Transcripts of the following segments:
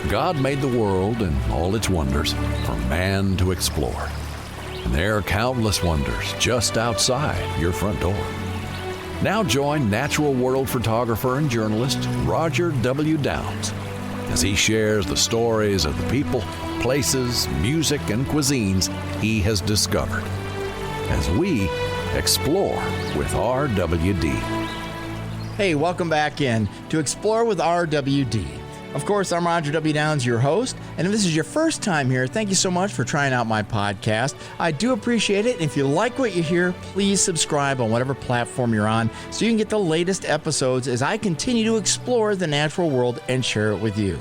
God made the world and all its wonders for man to explore. And there are countless wonders just outside your front door. Now join natural world photographer and journalist Roger W. Downs as he shares the stories of the people, places, music, and cuisines he has discovered as we explore with RWD. Hey, welcome back in to Explore with RWD. Of course, I'm Roger W. Downs, your host, and if this is your first time here, thank you so much for trying out my podcast. I do appreciate it, and if you like what you hear, please subscribe on whatever platform you're on so you can get the latest episodes as I continue to explore the natural world and share it with you.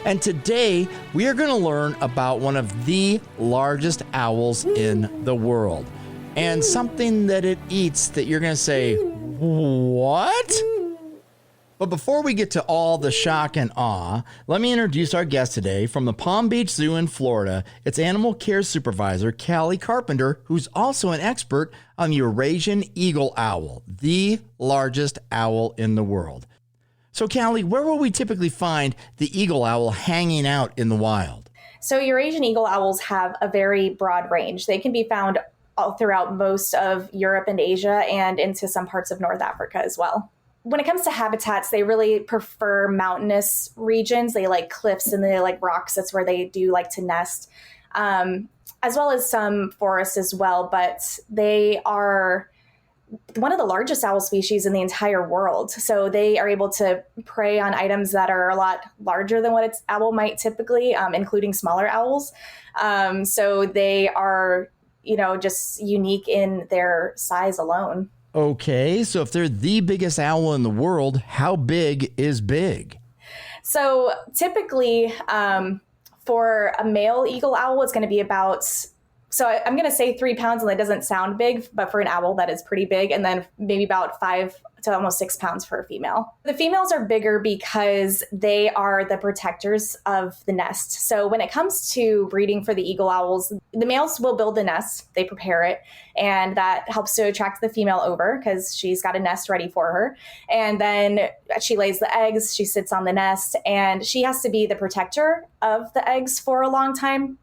And today, we are going to learn about one of the largest owls in the world, and something that it eats that you're going to say, what? But before we get to all the shock and awe, let me introduce our guest today from the Palm Beach Zoo in Florida. It's Animal Care Supervisor Callie Carpenter, who's also an expert on the Eurasian Eagle Owl, the largest owl in the world. So Callie, where will we typically find the eagle owl hanging out in the wild? So Eurasian eagle owls have a very broad range. They can be found all throughout most of Europe and Asia and into some parts of North Africa as well. When it comes to habitats, they really prefer mountainous regions. They like cliffs and they like rocks. That's where they do like to nest, as well as some forests as well. But they are one of the largest owl species in the entire world. So they are able to prey on items that are a lot larger than what its owl might typically, including smaller owls. So they are, just unique in their size alone. Okay, so if they're the biggest owl in the world, how big is big? So typically for a male eagle owl, it's going to be about, so I'm going to say 3 pounds, and that doesn't sound big, but for an owl, that is pretty big. And then maybe about 5 to almost 6 pounds for a female. The females are bigger because they are the protectors of the nest. So when it comes to breeding for the eagle owls, the males will build the nest, they prepare it, and that helps to attract the female over because she's got a nest ready for her. And then she lays the eggs, she sits on the nest, and she has to be the protector of the eggs for a long time.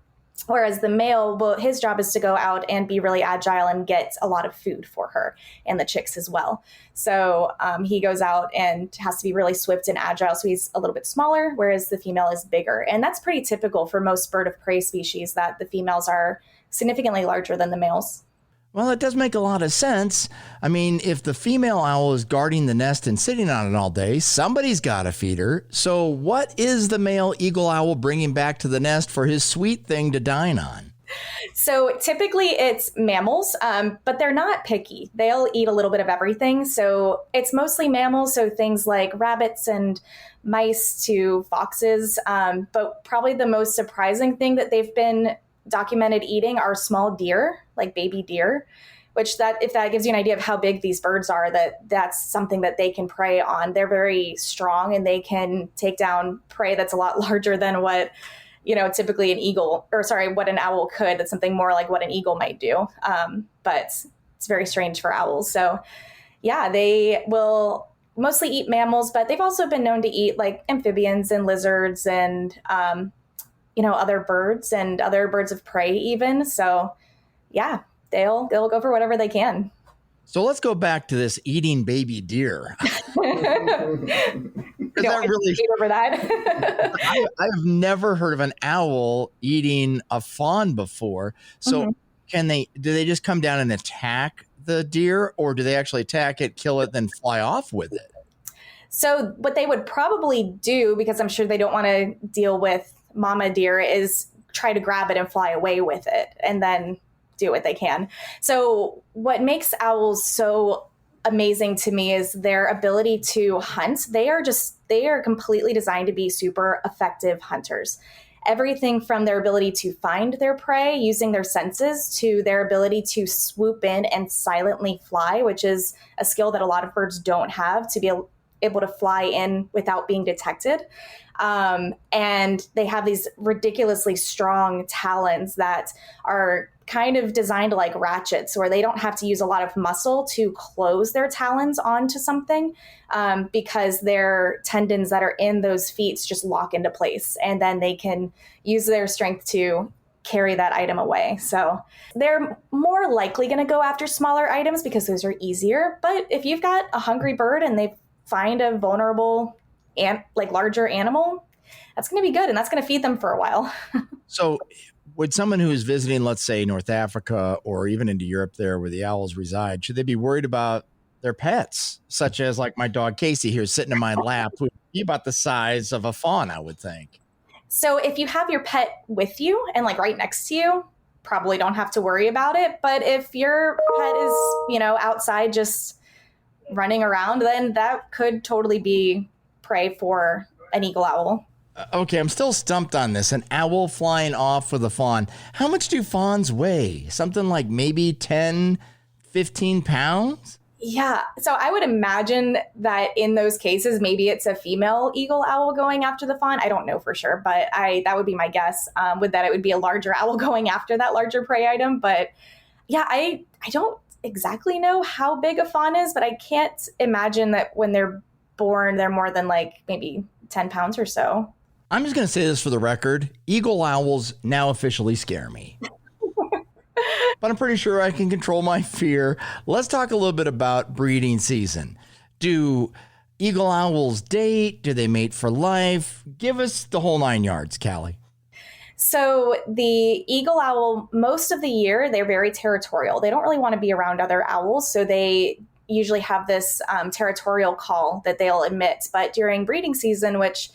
Whereas the male, well, his job is to go out and be really agile and get a lot of food for her and the chicks as well. So he goes out and has to be really swift and agile. So he's a little bit smaller, whereas the female is bigger. And that's pretty typical for most bird of prey species, that the females are significantly larger than the males. Well, it does make a lot of sense. I mean, if the female owl is guarding the nest and sitting on it all day, somebody's got to feed her. So what is the male eagle owl bringing back to the nest for his sweet thing to dine on? So typically it's mammals, but they're not picky. They'll eat a little bit of everything. So it's mostly mammals. So things like rabbits and mice to foxes. But probably the most surprising thing that they've been documented eating are small deer, like baby deer, which if that gives you an idea of how big these birds are, that's something that they can prey on. They're very strong and they can take down prey that's a lot larger than what, typically what an owl could. It's something more like what an eagle might do. But it's very strange for owls. So yeah, they will mostly eat mammals, but they've also been known to eat like amphibians and lizards and, other birds and other birds of prey even. So yeah, they'll go for whatever they can. So let's go back to this eating baby deer. Over that. I've never heard of an owl eating a fawn before. So do they just come down and attack the deer, or do they actually attack it, kill it, then fly off with it? So what they would probably do, because I'm sure they don't want to deal with mama deer, is try to grab it and fly away with it and then do what they can. So what makes owls so amazing to me is their ability to hunt. They are completely designed to be super effective hunters. Everything from their ability to find their prey using their senses to their ability to swoop in and silently fly, which is a skill that a lot of birds don't have, to be able to fly in without being detected. And they have these ridiculously strong talons that are kind of designed like ratchets where they don't have to use a lot of muscle to close their talons onto something because their tendons that are in those feet just lock into place, and then they can use their strength to carry that item away. So they're more likely going to go after smaller items because those are easier. But if you've got a hungry bird and they find a vulnerable and like larger animal, that's going to be good, and that's going to feed them for a while. So would someone who is visiting, let's say, North Africa or even into Europe there where the owls reside, should they be worried about their pets, such as like my dog Casey here sitting in my lap, who would be about the size of a fawn, I would think? So if you have your pet with you and like right next to you, probably don't have to worry about it. But if your pet is, outside just running around, then that could totally be prey for an eagle owl. Okay, I'm still stumped on this. An owl flying off with a fawn. How much do fawns weigh? Something like maybe 10, 15 pounds? Yeah. So I would imagine that in those cases, maybe it's a female eagle owl going after the fawn. I don't know for sure, but that would be my guess, with that it would be a larger owl going after that larger prey item. But yeah, I don't exactly know how big a fawn is, but I can't imagine that when they're born, they're more than like maybe 10 pounds or so. I'm just going to say this for the record. Eagle owls now officially scare me. But I'm pretty sure I can control my fear. Let's talk a little bit about breeding season. Do eagle owls date? Do they mate for life? Give us the whole 9 yards, Callie. So the eagle owl, most of the year, they're very territorial. They don't really want to be around other owls. So they usually have this territorial call that they'll emit. But during breeding season, which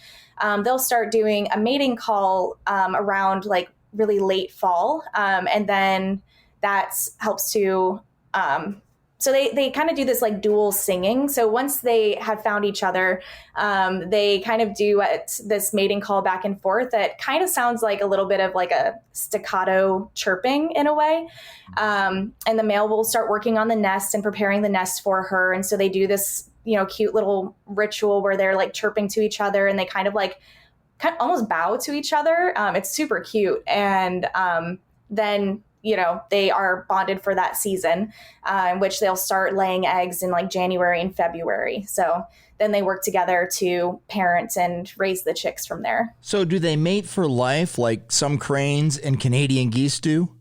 they'll start doing a mating call around like really late fall. And then that helps to, so they kind of do this like dual singing. So once they have found each other, they kind of do this mating call back and forth that kind of sounds like a little bit of like a staccato chirping in a way. And the male will start working on the nest and preparing the nest for her. And so they do this, cute little ritual where they're like chirping to each other, and they kind of almost bow to each other. It's super cute. And then they are bonded for that season, in which they'll start laying eggs in like January and February. So then they work together to parent and raise the chicks from there. So do they mate for life like some cranes and Canadian geese do?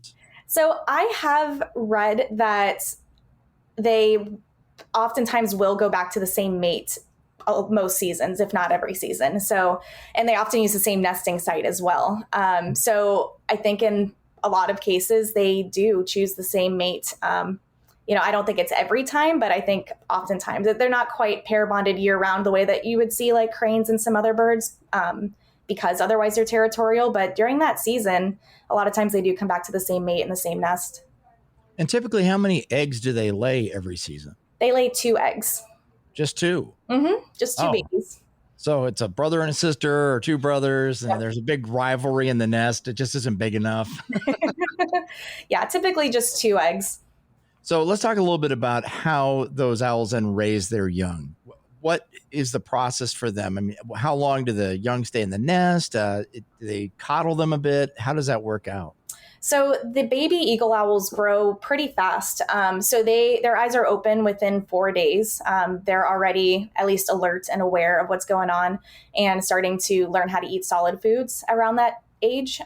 So I have read that they oftentimes will go back to the same mate most seasons, if not every season. So, and they often use the same nesting site as well. So I think in a lot of cases, they do choose the same mate. I don't think it's every time, but I think oftentimes that they're not quite pair bonded year round the way that you would see like cranes and some other birds, because otherwise they're territorial. But during that season, a lot of times they do come back to the same mate in the same nest. And typically, how many eggs do they lay every season? They lay 2 eggs. Just 2? Mm-hmm. Just 2 babies. So it's a brother and a sister or 2 brothers, and there's a big rivalry in the nest. It just isn't big enough. Yeah, typically just 2 eggs. So let's talk a little bit about how those owls then raise their young. What is the process for them? I mean, how long do the young stay in the nest? Do they coddle them a bit? How does that work out? So the baby eagle owls grow pretty fast. So their eyes are open within 4 days. They're already at least alert and aware of what's going on and starting to learn how to eat solid foods around that age.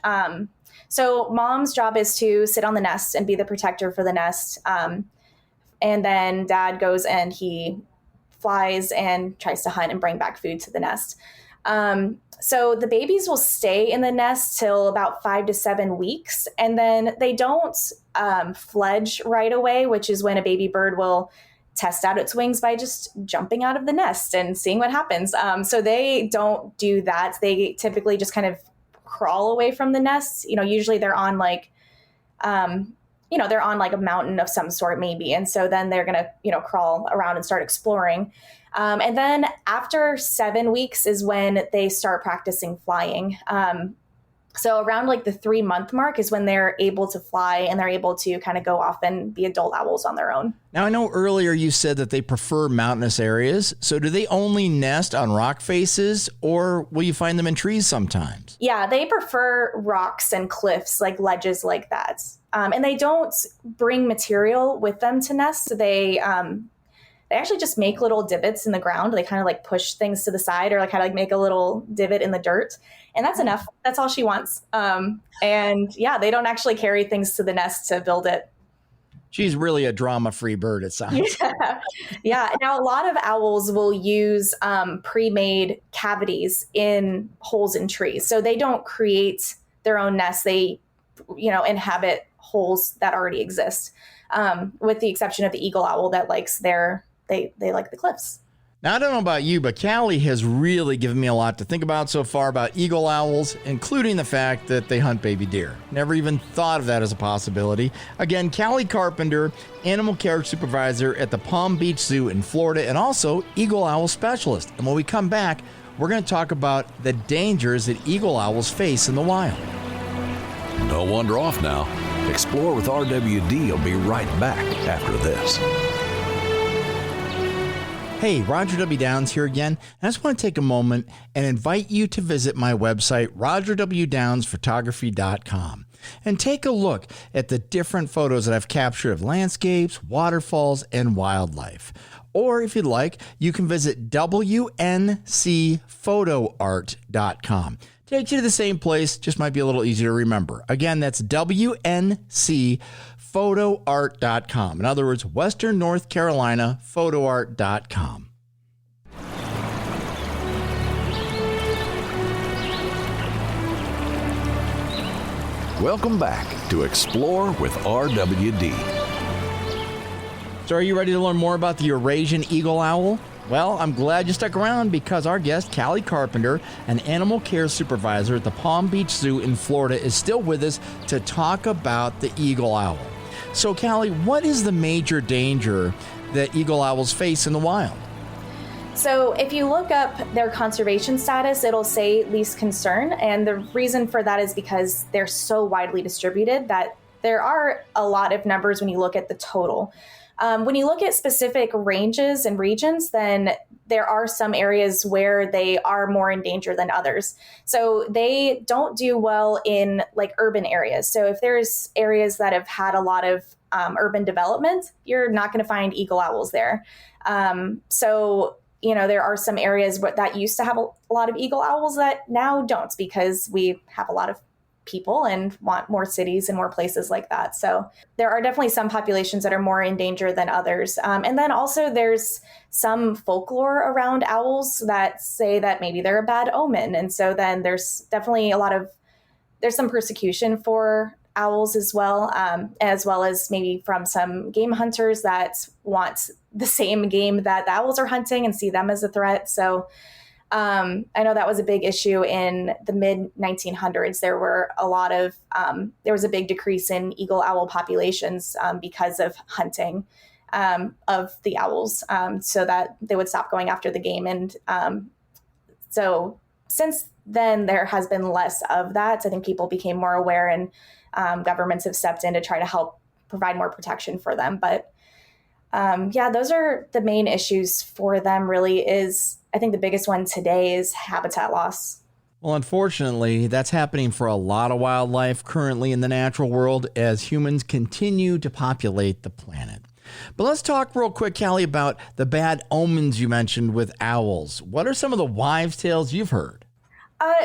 So mom's job is to sit on the nest and be the protector for the nest. And then dad goes and he flies and tries to hunt and bring back food to the nest. So the babies will stay in the nest till about 5 to 7 weeks, and then they don't fledge right away, which is when a baby bird will test out its wings by just jumping out of the nest and seeing what happens. So they don't do that. They typically just kind of crawl away from the nest. Usually they're on they're on like a mountain of some sort maybe. And so then they're going to, crawl around and start exploring. And then after 7 weeks is when they start practicing flying. So around like the 3-month mark is when they're able to fly and they're able to kind of go off and be adult owls on their own. Now, I know earlier you said that they prefer mountainous areas. So do they only nest on rock faces, or will you find them in trees sometimes? Yeah, they prefer rocks and cliffs, like ledges like that. And they don't bring material with them to nest. They actually just make little divots in the ground. They kind of like push things to the side, or like kind of like make a little divot in the dirt. And that's enough. That's all she wants. And yeah, they don't actually carry things to the nest to build it. She's really a drama-free bird, it sounds. Yeah. Now, a lot of owls will use pre-made cavities in holes in trees. So they don't create their own nests. They, inhabit holes that already exist, with the exception of the eagle owl that likes they like the cliffs. Now, I don't know about you, but Callie has really given me a lot to think about so far about eagle owls, including the fact that they hunt baby deer. Never even thought of that as a possibility. Again, Callie Carpenter, animal care supervisor at the Palm Beach Zoo in Florida, and also eagle owl specialist. And when we come back, we're going to talk about the dangers that eagle owls face in the wild. Don't wander off now. Explore with RWD will be right back after this. Hey, Roger W. Downs here again. I just want to take a moment and invite you to visit my website, rogerwdownsphotography.com, and take a look at the different photos that I've captured of landscapes, waterfalls, and wildlife. Or if you'd like, you can visit wncphotoart.com. Takes you to the same place, just might be a little easier to remember. Again, that's wncphotoart.com. In other words, Western North Carolina photoart.com. Welcome back to Explore with RWD. So are you ready to learn more about the Eurasian Eagle Owl? Well, I'm glad you stuck around because our guest, Callie Carpenter, an animal care supervisor at the Palm Beach Zoo in Florida, is still with us to talk about the eagle owl. So, Callie, what is the major danger that eagle owls face in the wild? So if you look up their conservation status, it'll say least concern. And the reason for that is because they're so widely distributed that there are a lot of numbers when you look at the total. When you look at specific ranges and regions, then there are some areas where they are more in danger than others. So they don't do well in like urban areas. So if there's areas that have had a lot of urban development, you're not going to find eagle owls there. There are some areas that used to have a lot of eagle owls that now don't, because we have a lot of people and want more cities and more places like that. So there are definitely some populations that are more in danger than others. And then also there's some folklore around owls that say that maybe they're a bad omen. And so then there's definitely there's some persecution for owls as well as maybe from some game hunters that want the same game that the owls are hunting and see them as a threat. So I know that was a big issue in the mid 1900s. There was a big decrease in eagle owl populations because of hunting of the owls, so that they would stop going after the game. And so since then, there has been less of that. I think people became more aware, and governments have stepped in to try to help provide more protection for them. But those are the main issues for them, really. I think the biggest one today is habitat loss. Well, unfortunately, that's happening for a lot of wildlife currently in the natural world as humans continue to populate the planet. But let's talk real quick, Callie, about the bad omens you mentioned with owls. What are some of the wives' tales you've heard?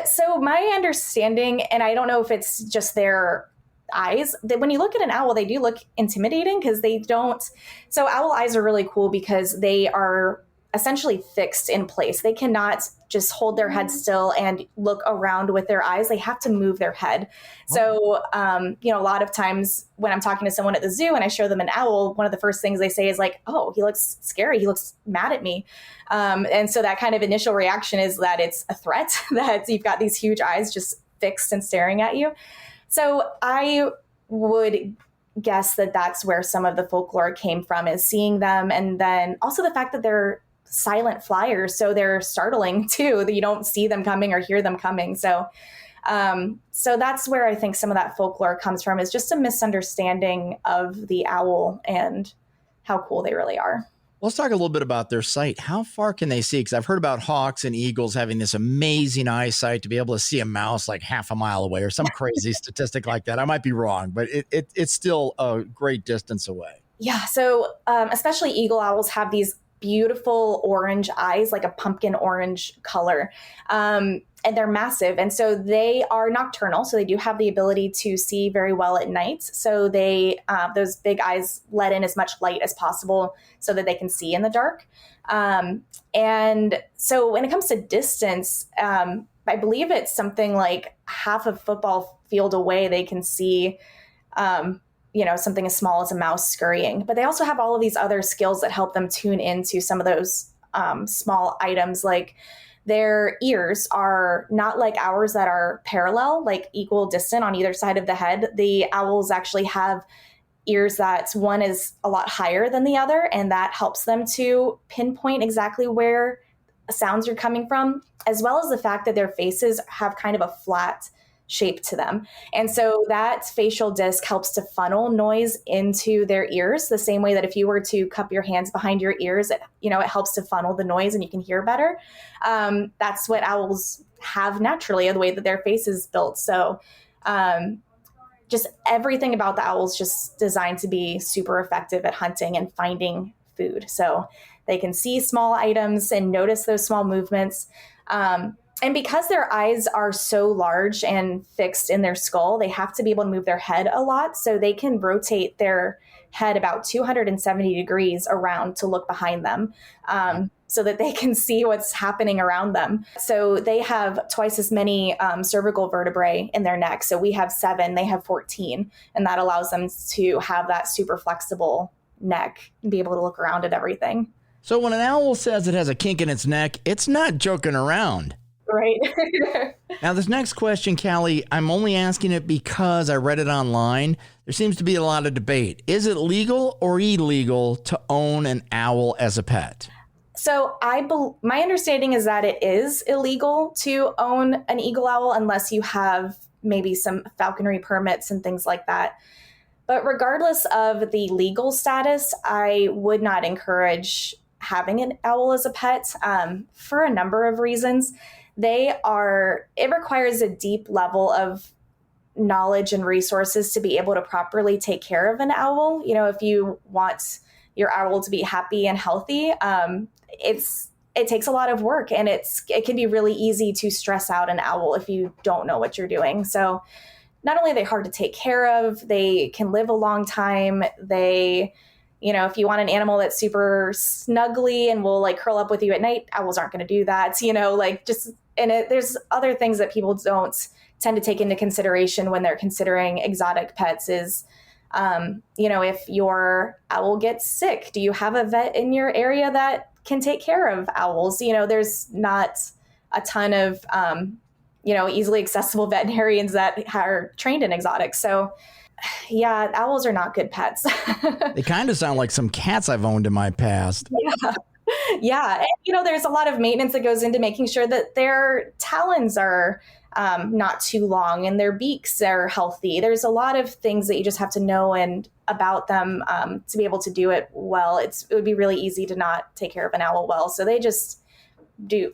So my understanding, and I don't know if it's just their eyes, that when you look at an owl, they do look intimidating because they don't. So owl eyes are really cool because they are essentially fixed in place. They cannot just hold their head still and look around with their eyes. They have to move their head. So, a lot of times when I'm talking to someone at the zoo and I show them an owl, one of the first things they say is like, "Oh, he looks scary. He looks mad at me." And so that kind of initial reaction is that it's a threat, that you've got these huge eyes just fixed and staring at you. So I would guess that that's where some of the folklore came from, is seeing them. And then also the fact that they're silent flyers, so they're startling too, that you don't see them coming or hear them coming. So that's where I think some of that folklore comes from, is just a misunderstanding of the owl and how cool they really are. Let's talk a little bit about their sight. How far can they see? Because I've heard about hawks and eagles having this amazing eyesight to be able to see a mouse like half a mile away or some crazy statistic like that. I might be wrong, but it's still a great distance away. Yeah. So especially eagle owls have these beautiful orange eyes, like a pumpkin orange color. And they're massive. And so they are nocturnal. So they do have the ability to see very well at night. So they, those big eyes let in as much light as possible so that they can see in the dark. And so when it comes to distance, I believe it's something like half a football field away, they can see, something as small as a mouse scurrying. But they also have all of these other skills that help them tune into some of those small items, like their ears are not like ours that are parallel, like equal distant on either side of the head. The owls actually have ears that one is a lot higher than the other, and that helps them to pinpoint exactly where sounds are coming from, as well as the fact that their faces have kind of a flat shape to them. And so that facial disc helps to funnel noise into their ears the same way that if you were to cup your hands behind your ears, it helps to funnel the noise and you can hear better. That's what owls have naturally, the way that their face is built. So just everything about the owl is just designed to be super effective at hunting and finding food. So they can see small items and notice those small movements. And because their eyes are so large and fixed in their skull, they have to be able to move their head a lot. So they can rotate their head about 270 degrees around to look behind them, so that they can see what's happening around them. So they have twice as many cervical vertebrae in their neck. So we have 7, they have 14. And that allows them to have that super flexible neck and be able to look around at everything. So when an owl says it has a kink in its neck, it's not joking around. Right. Now, this next question, Callie, I'm only asking it because I read it online. There seems to be a lot of debate. Is it legal or illegal to own an owl as a pet? So my understanding is that it is illegal to own an eagle owl unless you have maybe some falconry permits and things like that. But regardless of the legal status, I would not encourage having an owl as a pet for a number of reasons. It requires a deep level of knowledge and resources to be able to properly take care of an owl. If you want your owl to be happy and healthy, it takes a lot of work, and it can be really easy to stress out an owl if you don't know what you're doing. So not only are they hard to take care of, they can live a long time. If you want an animal that's super snuggly and will like curl up with you at night, owls aren't going to do that, there's other things that people don't tend to take into consideration when they're considering exotic pets is, if your owl gets sick, do you have a vet in your area that can take care of owls? There's not a ton of, easily accessible veterinarians that are trained in exotics. So yeah, owls are not good pets. They kind of sound like some cats I've owned in my past. Yeah. And, there's a lot of maintenance that goes into making sure that their talons are not too long and their beaks are healthy. There's a lot of things that you just have to know and about them to be able to do it well. It would be really easy to not take care of an owl well. So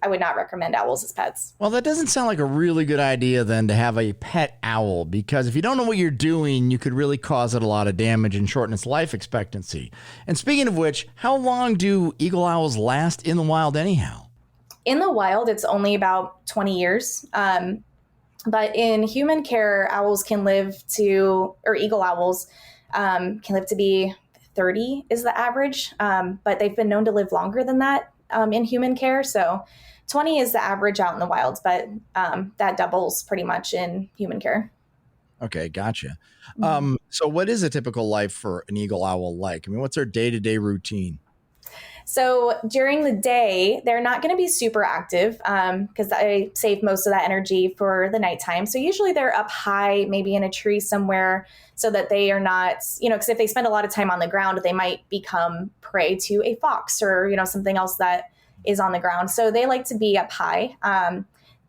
I would not recommend owls as pets. Well, that doesn't sound like a really good idea then to have a pet owl, because if you don't know what you're doing, you could really cause it a lot of damage and shorten its life expectancy. And speaking of which, how long do eagle owls last in the wild anyhow? In the wild, it's only about 20 years. But in human care, eagle owls can live to be 30 is the average. But they've been known to live longer than that in human care. So 20 is the average out in the wild, but that doubles pretty much in human care. Okay, gotcha. So what is a typical life for an eagle owl like? I mean, what's their day-to-day routine? So during the day, they're not going to be super active because I save most of that energy for the nighttime. So usually they're up high, maybe in a tree somewhere, so that they are not, because if they spend a lot of time on the ground, they might become prey to a fox or, something else that is on the ground. So they like to be up high.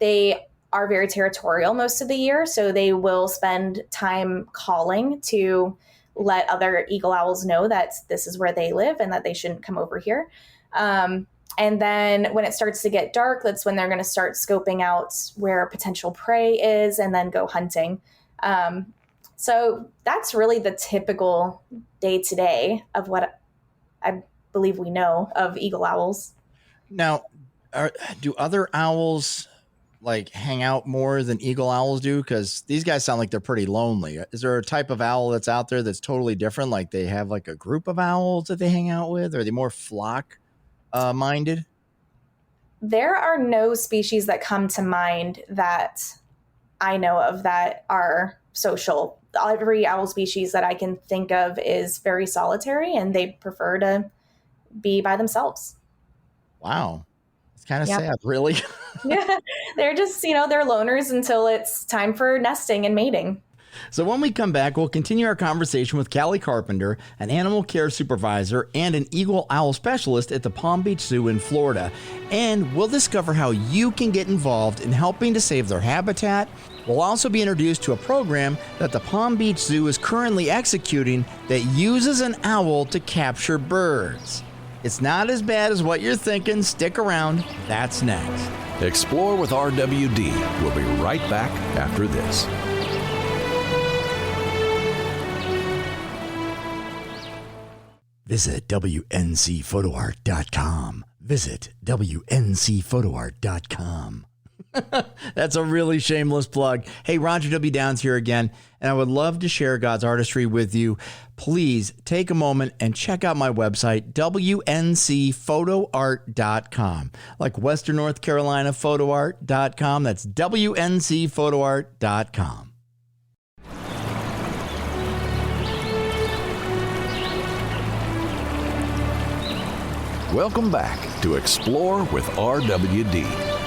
They are very territorial most of the year. So they will spend time calling to let other eagle owls know that this is where they live and that they shouldn't come over here. And then when it starts to get dark, that's when they're going to start scoping out where potential prey is and then go hunting. So that's really the typical day-to-day of what I believe we know of eagle owls. Now, do other owls like hang out more than eagle owls do? Because these guys sound like they're pretty lonely. Is there a type of owl that's out there that's totally different? Like they have like a group of owls that they hang out with? Are they more flock minded? There are no species that come to mind that I know of that are social. Every owl species that I can think of is very solitary and they prefer to be by themselves. Wow. It's kind of sad, really. Yeah, they're just, they're loners until it's time for nesting and mating. So when we come back, we'll continue our conversation with Callie Carpenter, an animal care supervisor and an eagle owl specialist at the Palm Beach Zoo in Florida. And we'll discover how you can get involved in helping to save their habitat. We'll also be introduced to a program that the Palm Beach Zoo is currently executing that uses an owl to capture birds. It's not as bad as what you're thinking. Stick around. That's next. Explore with RWD. We'll be right back after this. Visit WNCPhotoArt.com. Visit WNCPhotoArt.com. That's a really shameless plug. Hey, Roger W. Downs here again, and I would love to share God's artistry with you. Please take a moment and check out my website, WNCPhotoArt.com. Like Western North Carolina PhotoArt.com. That's WNCPhotoArt.com. Welcome back to Explore with RWD.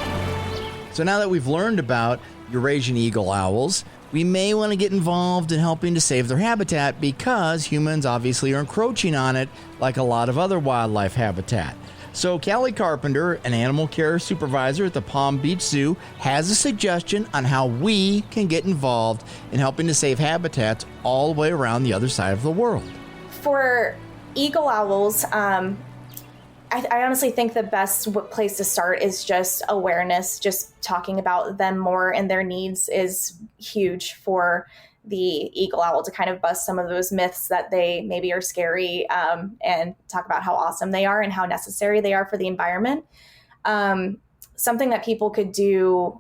So now that we've learned about Eurasian eagle owls, we may want to get involved in helping to save their habitat because humans obviously are encroaching on it like a lot of other wildlife habitat. So Callie Carpenter, an animal care supervisor at the Palm Beach Zoo, has a suggestion on how we can get involved in helping to save habitats all the way around the other side of the world. For eagle owls, I honestly think the best place to start is just awareness. Just talking about them more and their needs is huge for the eagle owl to kind of bust some of those myths that they maybe are scary, and talk about how awesome they are and how necessary they are for the environment. Something that people could do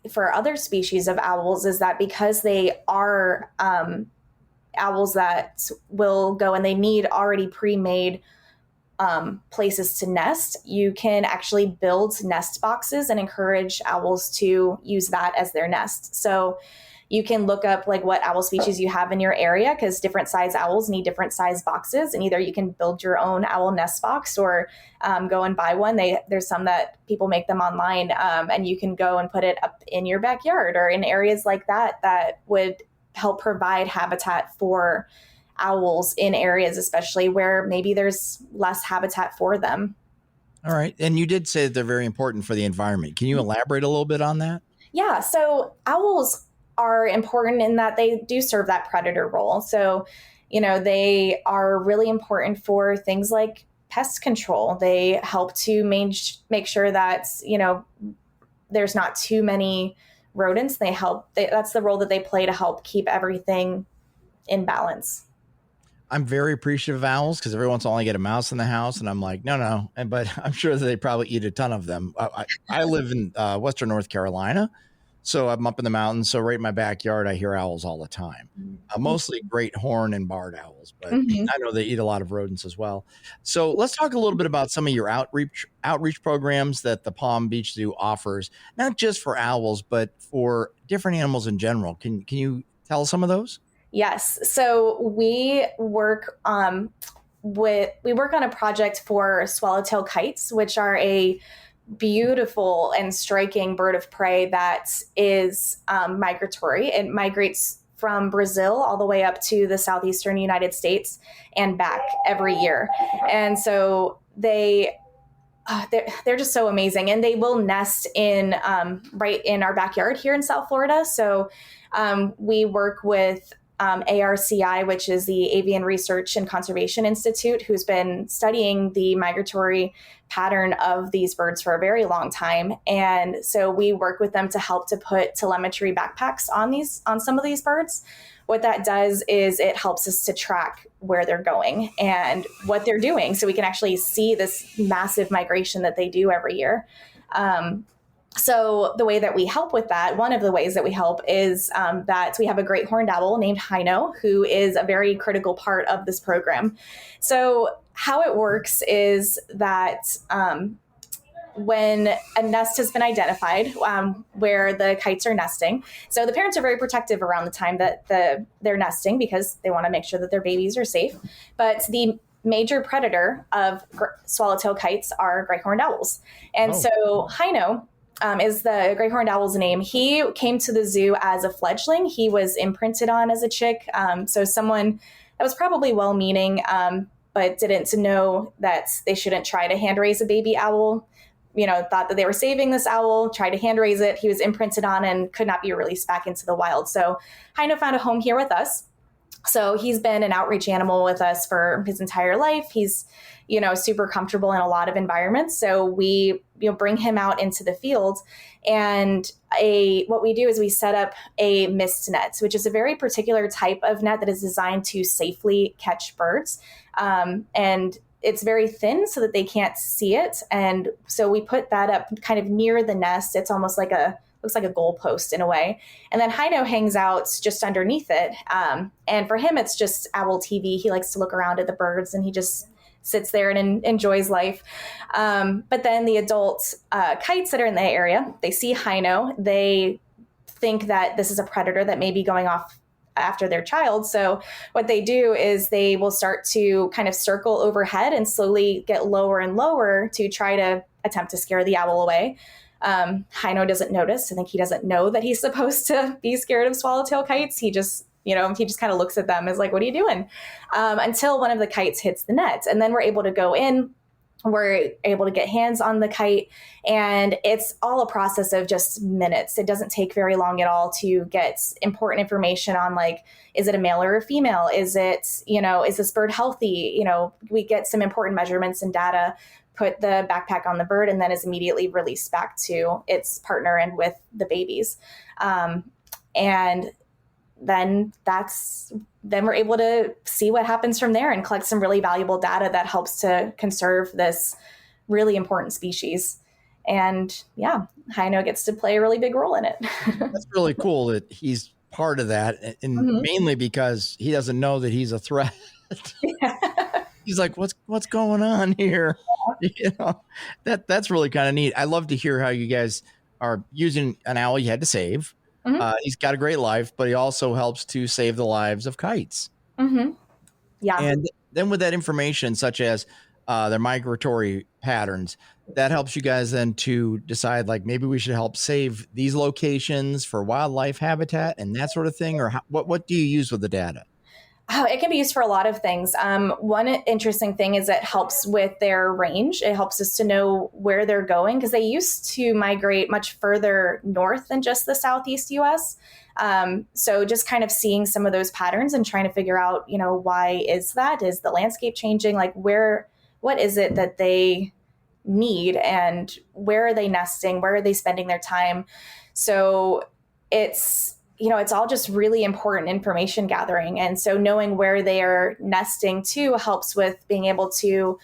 for other species of owls is that because they are owls that will go and they need already pre-made places to nest, you can actually build nest boxes and encourage owls to use that as their nest. So you can look up like what owl species you have in your area, because different size owls need different size boxes, and either you can build your own owl nest box or go and buy one. There's some that people make them online, and you can go and put it up in your backyard or in areas like that that would help provide habitat for owls in areas, especially where maybe there's less habitat for them. All right. And you did say that they're very important for the environment. Can you elaborate a little bit on that? Yeah. So owls are important in that they do serve that predator role. So, they are really important for things like pest control. They help to make sure that, there's not too many rodents. That's the role that they play to help keep everything in balance. I'm very appreciative of owls because every once in a while I get a mouse in the house and I'm like, no. But I'm sure that they probably eat a ton of them. I live in Western North Carolina, so I'm up in the mountains. So right in my backyard, I hear owls all the time, mostly great horn and barred owls. But I know they eat a lot of rodents as well. So let's talk a little bit about some of your outreach programs that the Palm Beach Zoo offers, not just for owls, but for different animals in general. Can you tell us some of those? Yes. So we work on a project for swallowtail kites, which are a beautiful and striking bird of prey that is migratory. It migrates from Brazil all the way up to the southeastern United States and back every year. And so they're just so amazing, and they will nest right in our backyard here in South Florida. So we work with ARCI, which is the Avian Research and Conservation Institute, who's been studying the migratory pattern of these birds for a very long time. And so we work with them to help to put telemetry backpacks on some of these birds. What that does is it helps us to track where they're going and what they're doing, so we can actually see this massive migration that they do every year. So the way that we help with that, one of the ways that we help is that we have a great horned owl named Hino, who is a very critical part of this program. So how it works is that when a nest has been identified where the kites are nesting, so the parents are very protective around the time that they're nesting because they want to make sure that their babies are safe. But the major predator of swallowtail kites are great horned owls. And so Hino is the great horned owl's name. He came to the zoo as a fledgling. He was imprinted on as a chick. So someone that was probably well-meaning, but didn't know that they shouldn't try to hand raise a baby owl, thought that they were saving this owl, tried to hand raise it. He was imprinted on and could not be released back into the wild. So Hino found a home here with us. So he's been an outreach animal with us for his entire life. He's, super comfortable in a lot of environments. So we, bring him out into the field, and what we do is we set up a mist net, which is a very particular type of net that is designed to safely catch birds. And it's very thin so that they can't see it. And so we put that up kind of near the nest. It's almost like looks like a goalpost in a way. And then Hino hangs out just underneath it. And for him, it's just owl TV. He likes to look around at the birds, and he just sits there and enjoys life. But then the adult kites that are in the area, they see Hino. They think that this is a predator that may be going off after their child. So what they do is they will start to kind of circle overhead and slowly get lower and lower to try to attempt to scare the owl away. Hino doesn't notice. I think he doesn't know that he's supposed to be scared of swallowtail kites. He just kind of looks at them as like, what are you doing? Until one of the kites hits the net. And then we're able to go in, we're able to get hands on the kite, and it's all a process of just minutes. It doesn't take very long at all to get important information on, like, is it a male or a female? Is it, is this bird healthy? We get some important measurements and data, put the backpack on the bird, and then is immediately released back to its partner and with the babies. And then we're able to see what happens from there and collect some really valuable data that helps to conserve this really important species. And yeah, Hino gets to play a really big role in it. That's really cool that he's part of that, and mainly because he doesn't know that he's a threat. He's like, what's going on here? That's really kind of neat. I love to hear how you guys are using an owl you had to save. He's got a great life, but he also helps to save the lives of kites. Yeah. And then with that information, such as their migratory patterns, that helps you guys then to decide, like, maybe we should help save these locations for wildlife habitat and that sort of thing. Or what do you use with the data? Oh, it can be used for a lot of things. One interesting thing is it helps with their range. It helps us to know where they're going, because they used to migrate much further north than just the Southeast U.S. So just kind of seeing some of those patterns and trying to figure out, why is that? Is the landscape changing? Like, what is it that they need, and where are they nesting? Where are they spending their time? So it's all just really important information gathering. And so knowing where they are nesting too helps with being able to,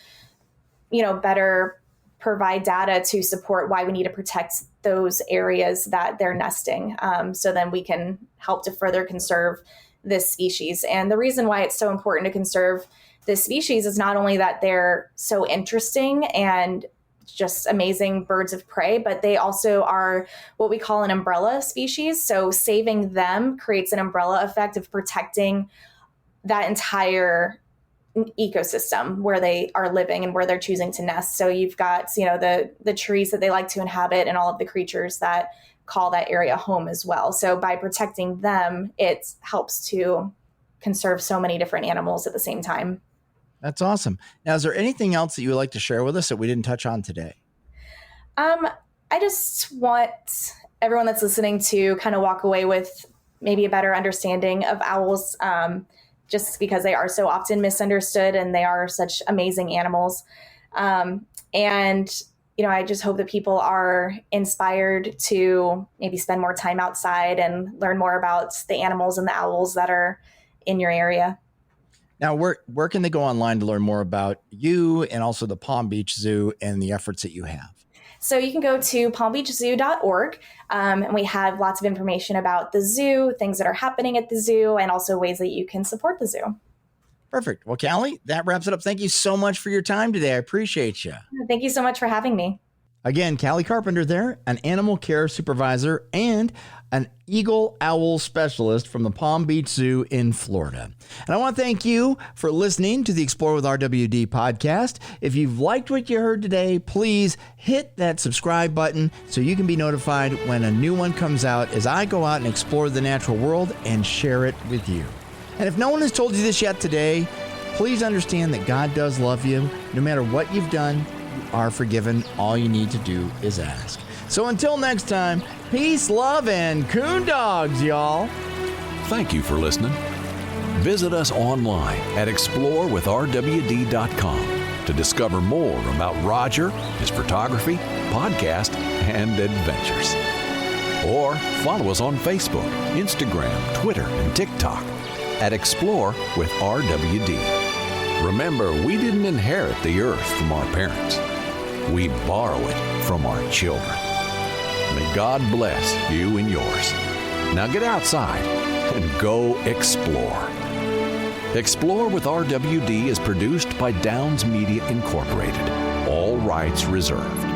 better provide data to support why we need to protect those areas that they're nesting. So then we can help to further conserve this species. And the reason why it's so important to conserve this species is not only that they're so interesting and just amazing birds of prey, but they also are what we call an umbrella species. So saving them creates an umbrella effect of protecting that entire ecosystem where they are living and where they're choosing to nest. So you've got, the trees that they like to inhabit and all of the creatures that call that area home as well. So by protecting them, it helps to conserve so many different animals at the same time. That's awesome. Now, is there anything else that you would like to share with us that we didn't touch on today? I just want everyone that's listening to kind of walk away with maybe a better understanding of owls, just because they are so often misunderstood and they are such amazing animals. And I just hope that people are inspired to maybe spend more time outside and learn more about the animals and the owls that are in your area. Now, where can they go online to learn more about you and also the Palm Beach Zoo and the efforts that you have? So you can go to palmbeachzoo.org, and we have lots of information about the zoo, things that are happening at the zoo, and also ways that you can support the zoo. Perfect. Well, Callie, that wraps it up. Thank you so much for your time today. I appreciate you. Thank you so much for having me. Again, Callie Carpenter there, an animal care supervisor and an eagle owl specialist from the Palm Beach Zoo in Florida. And I want to thank you for listening to the Explore with RWD podcast. If you've liked what you heard today, please hit that subscribe button so you can be notified when a new one comes out as I go out and explore the natural world and share it with you. And if no one has told you this yet today, please understand that God does love you. No matter what you've done, you are forgiven. All you need to do is ask. So until next time, peace, love, and coon dogs, y'all. Thank you for listening. Visit us online at explorewithrwd.com to discover more about Roger, his photography, podcast, and adventures. Or follow us on Facebook, Instagram, Twitter, and TikTok at Explore with RWD. Remember, we didn't inherit the earth from our parents. We borrow it from our children. May God bless you and yours. Now get outside and go explore. Explore with RWD is produced by Downs Media Incorporated. All rights reserved.